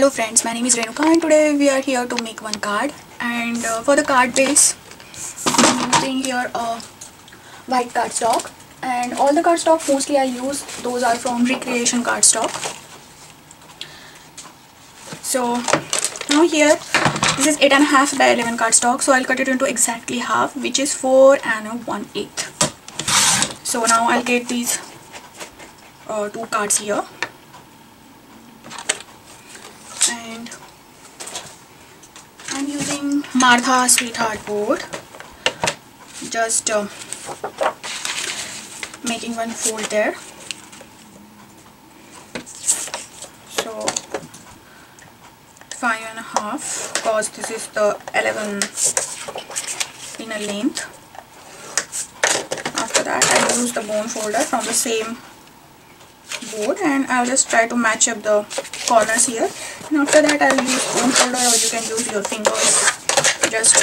Hello friends, my name is Renuka and today we are here to make one card. And for the card base, I'm using here a white cardstock, and all the cardstock mostly I use, those are from Recreation Cardstock. So now here, this is 8.5 by 11 cardstock, so I'll cut it into exactly half, which is 4 1/8. So now I'll get these two cards here. And I'm using Martha Sweetheart board, just making one fold there. So 5.5, because this is the 11 inner length. After that I use the bone folder from the same board, and I'll just try to match up the corners here, and after that I'll use bone folder, or you can use your fingers to just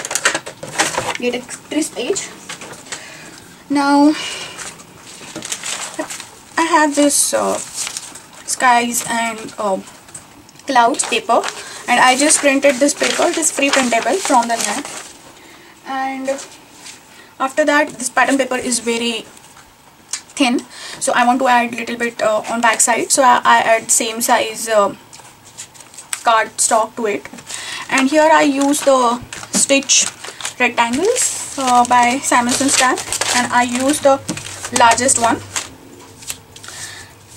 get a crisp edge. Now I have this skies and clouds paper, and I just printed this paper. It is free printable from the net, and after that this pattern paper is very thin, so I want to add little bit on back side, so I add same size card stock to it. And here I use the stitch rectangles by Simonson Stamp, and I use the largest one.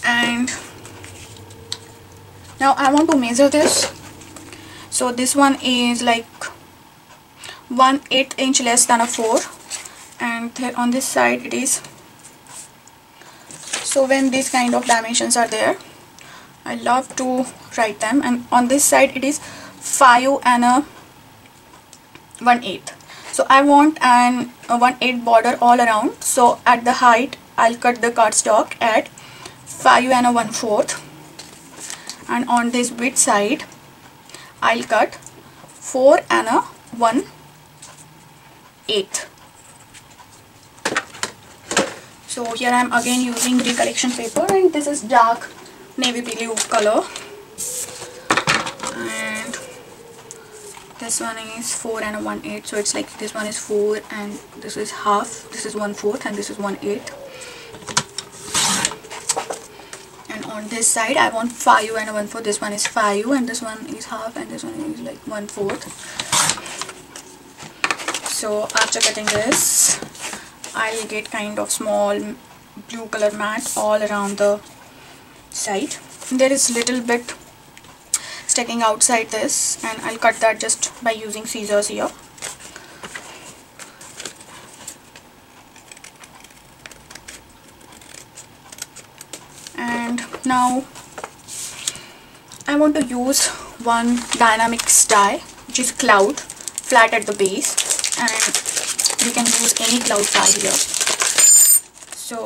And now I want to measure this. So this one is like 1/8 inch less than a 4, and on this side it is. So when these kind of dimensions are there, I love to write them, and on this side it is 5 1/8. So I want a 1/8 border all around, so at the height I'll cut the cardstock at 5 1/4, and on this width side I'll cut 4 1/8. So here I am again using Recollection paper, and this is dark navy blue color, and this one is 4 1/8. So it's like this one is 4 and this is half, this is 1/4 and this is 1/8. And on this side I want 5 1/4. This one is 5 and this one is half, and this one is like 1/4. So after cutting this, I'll get kind of small blue color mat all around the side. There is little bit sticking outside this, and I'll cut that just by using scissors here. And now I want to use one Dynamics die, which is cloud, flat at the base, and you can use any cloud die here. So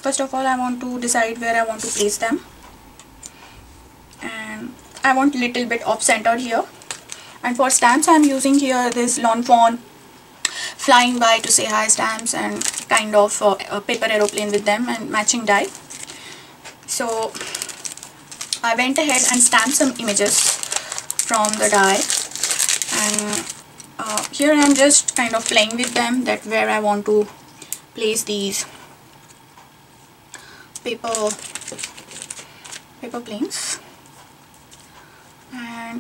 first of all I want to decide where I want to place them, and I want little bit off center here. And for stamps I am using here this Lawn Fawn Flying By to Say Hi stamps, and kind of a paper aeroplane with them, and matching die. So I went ahead and stamped some images from the die, and here I am just kind of playing with them, that where I want to place these paper planes, and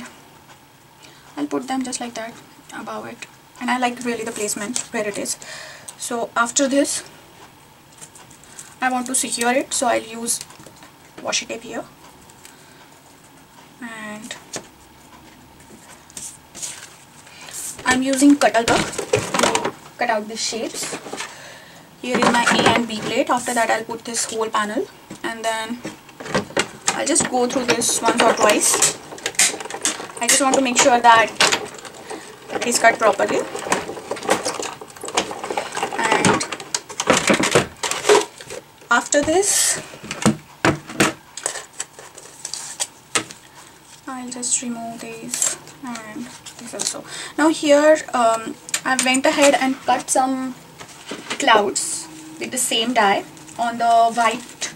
I'll put them just like that above it, and I like really the placement where it is. So after this I want to secure it, so I'll use washi tape here, and I'm using cutter to cut out the shapes. Here is my A and B plate. After that I'll put this whole panel, and then I'll just go through this once or twice. I just want to make sure that it is cut properly. And after this I'll just remove these and this also. Now here I went ahead and cut some clouds with the same die on the white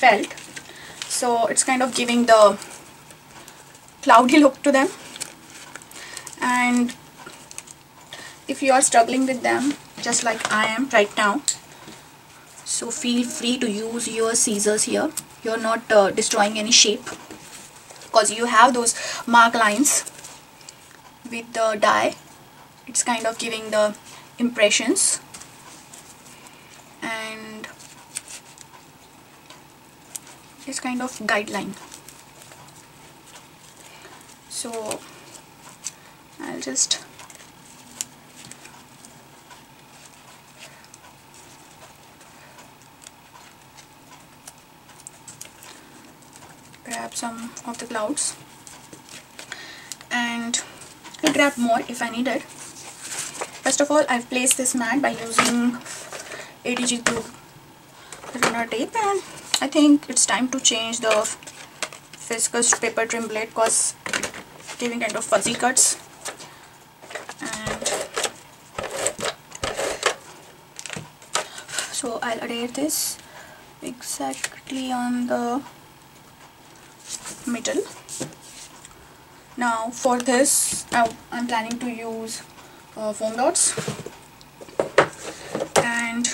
felt, so it's kind of giving the cloudy look to them. And if you are struggling with them just like I am right now, so feel free to use your scissors here. You're not destroying any shape, because you have those mark lines with the dye. It's kind of giving the impressions, and it's kind of guideline. So I'll just grab some of the clouds, and I'll grab more if I need it. First of all, I've placed this mat by using ATG glue runner tape, and I think it's time to change the viscous paper trim blade because it's giving kind of fuzzy cuts. And so I'll adhere this exactly on the middle. Now for this, I'm planning to use foam dots, and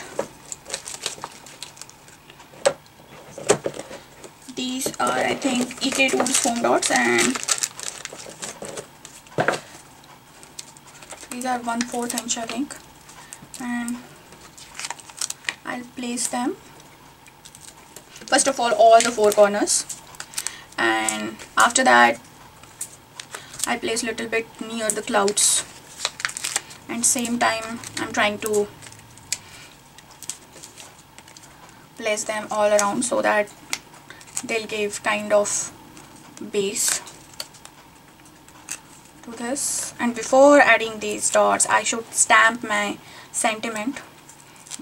these are, I think, EK Tools foam dots, and these are 1/4 inch, I think, and I'll place them first of all the four corners, and after that I place little bit near the clouds, and same time I'm trying to place them all around so that they'll give kind of base to this. And before adding these dots, I should stamp my sentiment,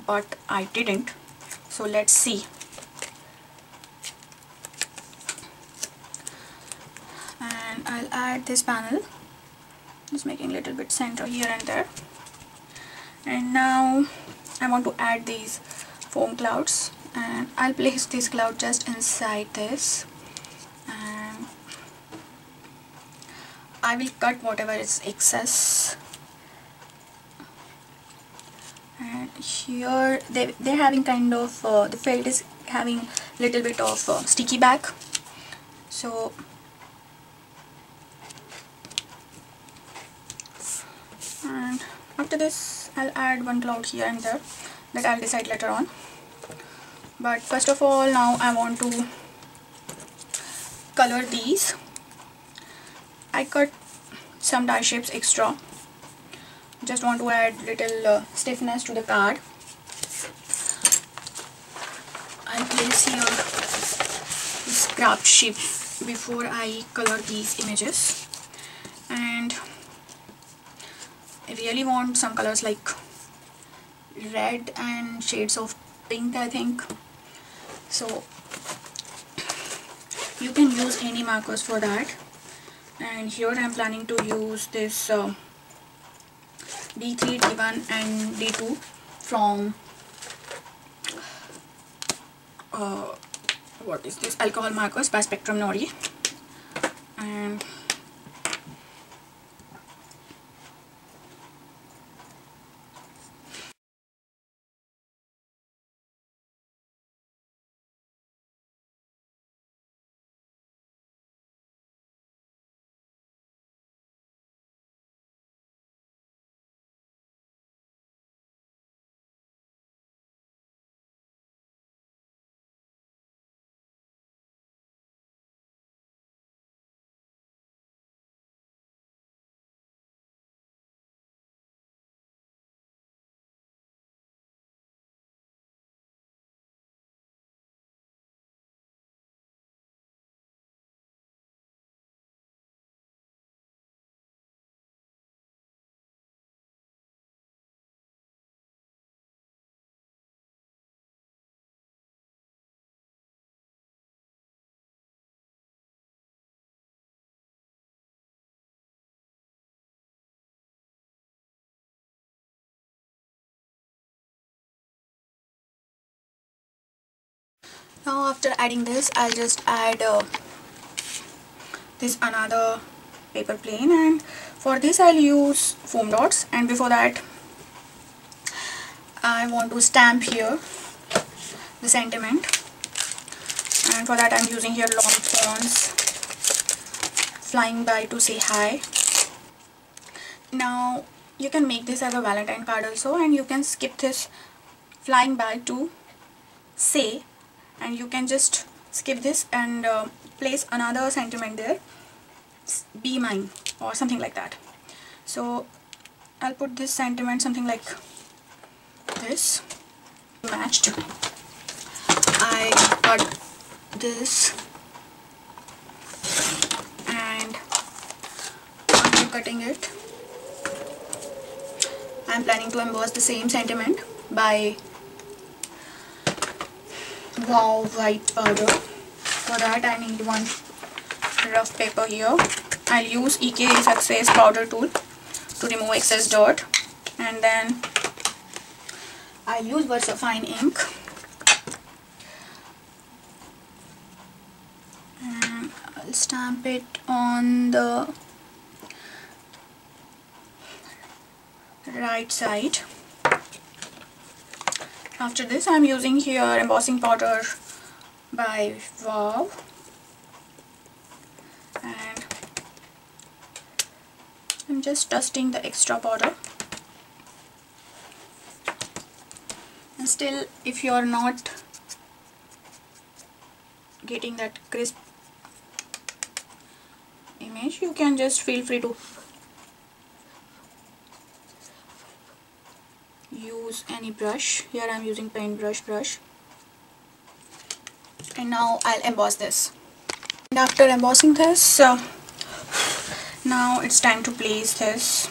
but I didn't, so let's see. And I'll add this panel, just making a little bit center here and there. And now I want to add these foam clouds, and I'll place this cloud just inside this, and I will cut whatever is excess. And here they're having kind of the felt is having little bit of sticky back, so and after this I'll add one cloud here and there, that I'll decide later on. But first of all, now I want to color these. I cut some die shapes extra, just want to add little stiffness to the card. I'll place here this craft shape before I color these images, and I really want some colors like red and shades of pink, I think. So you can use any markers for that, and here I'm planning to use this D3, D1 and D2 from what is this, alcohol markers by Spectrum Nori. And now after adding this, I'll just add this another paper plane, and for this I'll use foam dots. And before that I want to stamp here the sentiment, and for that I'm using here long fonts, flying by to say hi. Now you can make this as a Valentine card also, and you can skip this flying by to say, and you can just skip this and place another sentiment there, be mine or something like that. So I'll put this sentiment something like this, matched. I cut this, and after cutting it I'm planning to emboss the same sentiment by Wow white powder. For that I need one rough paper here. I'll use EK Success powder tool to remove excess dirt, and then I'll use VersaFine ink, and I'll stamp it on the right side. After this I'm using here embossing powder by Wow, and I'm just dusting the extra powder. And still, if you are not getting that crisp image, you can just feel free to use any brush. Here I'm using paintbrush brush. And now I'll emboss this. And after embossing this, now it's time to place this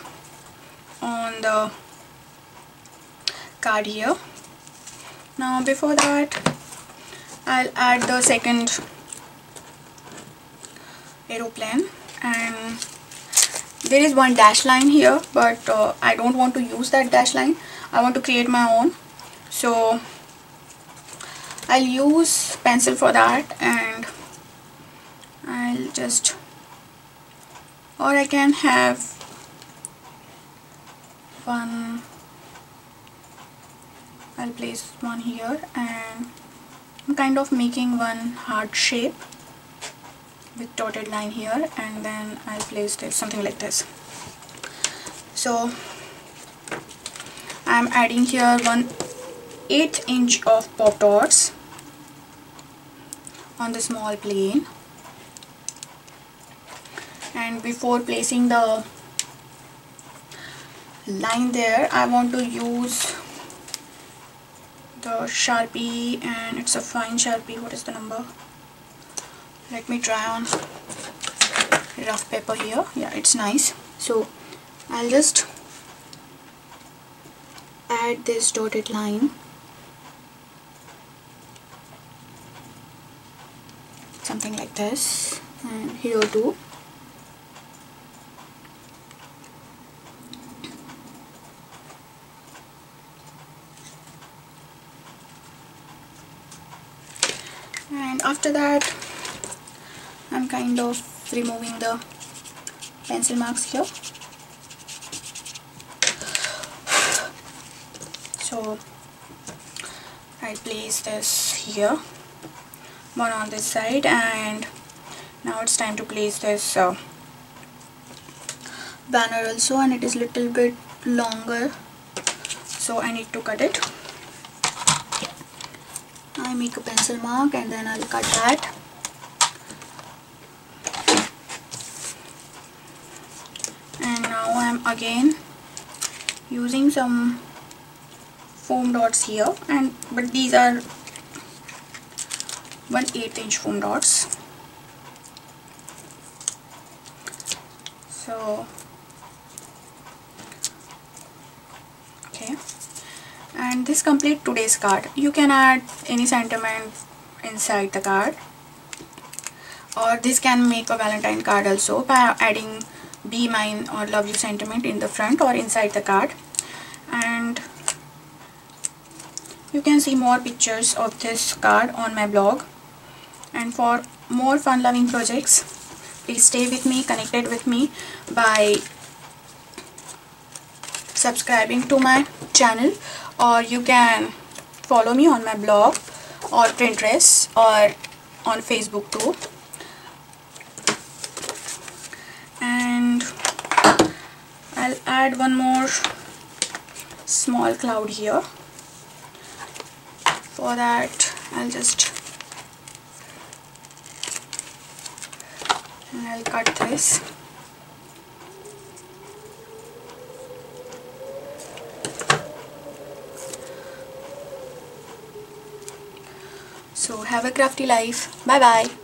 on the card here. Now before that I'll add the second aeroplane, and there is one dash line here, but I don't want to use that dash line. I want to create my own, so I'll use pencil for that, and I'll just, or I can have one, I'll place one here, and I'm kind of making one heart shape with dotted line here, and then I'll place this something like this. So I'm adding here 1/8 inch of pop dots on the small plane, and before placing the line there I want to use the Sharpie, and it's a fine Sharpie. What is the number? Let me try on rough paper here. Yeah, it's nice. So I'll just add this dotted line, something like this, and here too. And after that I'm kind of removing the pencil marks here. So I place this here, one on this side, and now it's time to place this banner also, and it is little bit longer, so I need to cut it. I make a pencil mark and then I'll cut that. And now I'm again using some foam dots here, but these are 1/8 inch foam dots. So okay, and this completes today's card. You can add any sentiment inside the card, or this can make a Valentine card also by adding be mine or love you sentiment in the front or inside the card. And you can see more pictures of this card on my blog. And for more fun loving projects, please stay with me, connected with me by subscribing to my channel, or you can follow me on my blog or Pinterest or on Facebook too. And I'll add one more small cloud here. For that I'll cut this. So have a crafty life. Bye bye.